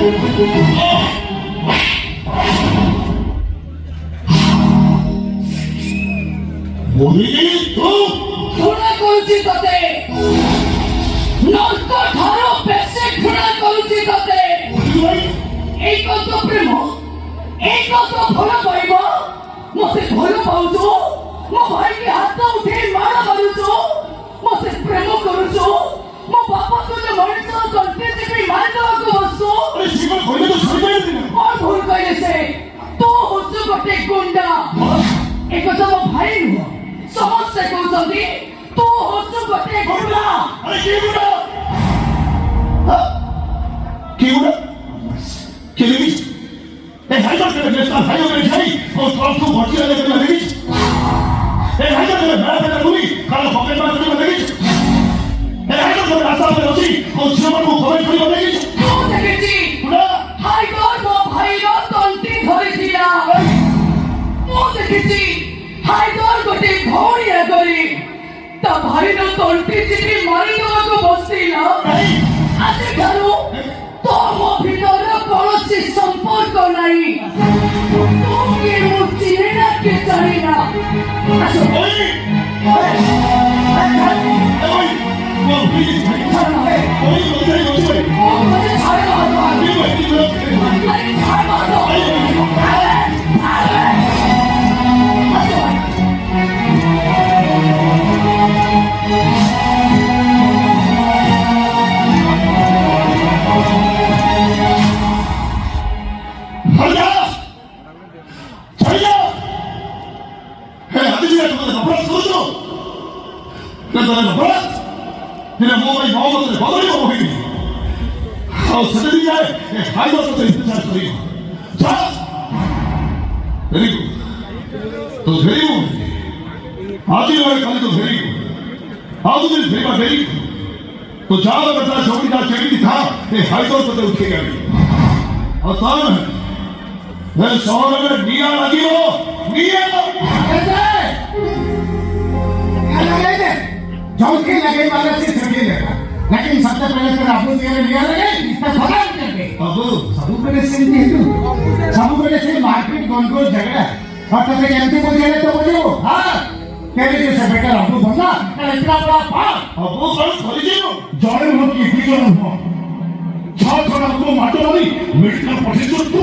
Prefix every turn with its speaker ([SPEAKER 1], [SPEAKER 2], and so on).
[SPEAKER 1] ঘৃণা করছি তোতে, নষ্ট ধারো বেশি ঘৃণা করছি তোতে। এই কত প্রেম, এই কত ଭଲ ପାଇବା, ମତେ ଭଲ ପାଉଛୁ, ମୋ ଭାଇକି ହାତ ଉଠେଇ ମାଡ଼ ମାରୁଛୁ, ମତେ ପ୍ରେମ କରୁଛୁ, ମୋ ବାପାକୁ ଯୋଉ ମଣିଷ ତଣ୍ଟି ଚିପି ମାରିଦେବାକୁ ବସୁ। କଣ ଭୁଲ କହିଲେ ସେ? ତୁ ହଉଛୁ ଗୋଟେ ଗୁଣ୍ଡା। ଏ କଥା ମୋ ଭାଇ ନୁହଁ, ସମସ୍ତେ କହୁଛନ୍ତି ତୁ ହଉଛୁ ଗୋଟେ ଗୁଣ୍ଡା। ଭାଇର ତଣ୍ଟି ଚିପି ମାରିଦେବାକୁ ବସିଲା। ଆଜିଠାରୁ ତମ ଭିତରେ କୌଣସି ସମ୍ପର୍କ ନାହିଁ। ତୁ କିଏ ମୁଁ ଚିହ୍ନି ନା କିଏ ଜାଣି ନା। तो ज्यादा बता चौकीदार चढ़ी था हाईकोर्ट पर उठेगा और मैं शहर में निया लगी हो निया
[SPEAKER 2] चौकी लगे वाला से सभी लगा, लेकिन सबसे पहले तो अबू तेरे लिया लगे इसका खबर करके अबू सबू पहले से नहीं तू सबू पहले से मार्केट गंडगोल झगड़ा और तो से केमती बोल जाए तो बोलो हां तेरे जैसे बेटा अबू बंदा इतना बड़ा पाप अबू पर खोल दियो जड़े हो की बीजन हो छह छह को माटो वाली मिलकर पछे तो तू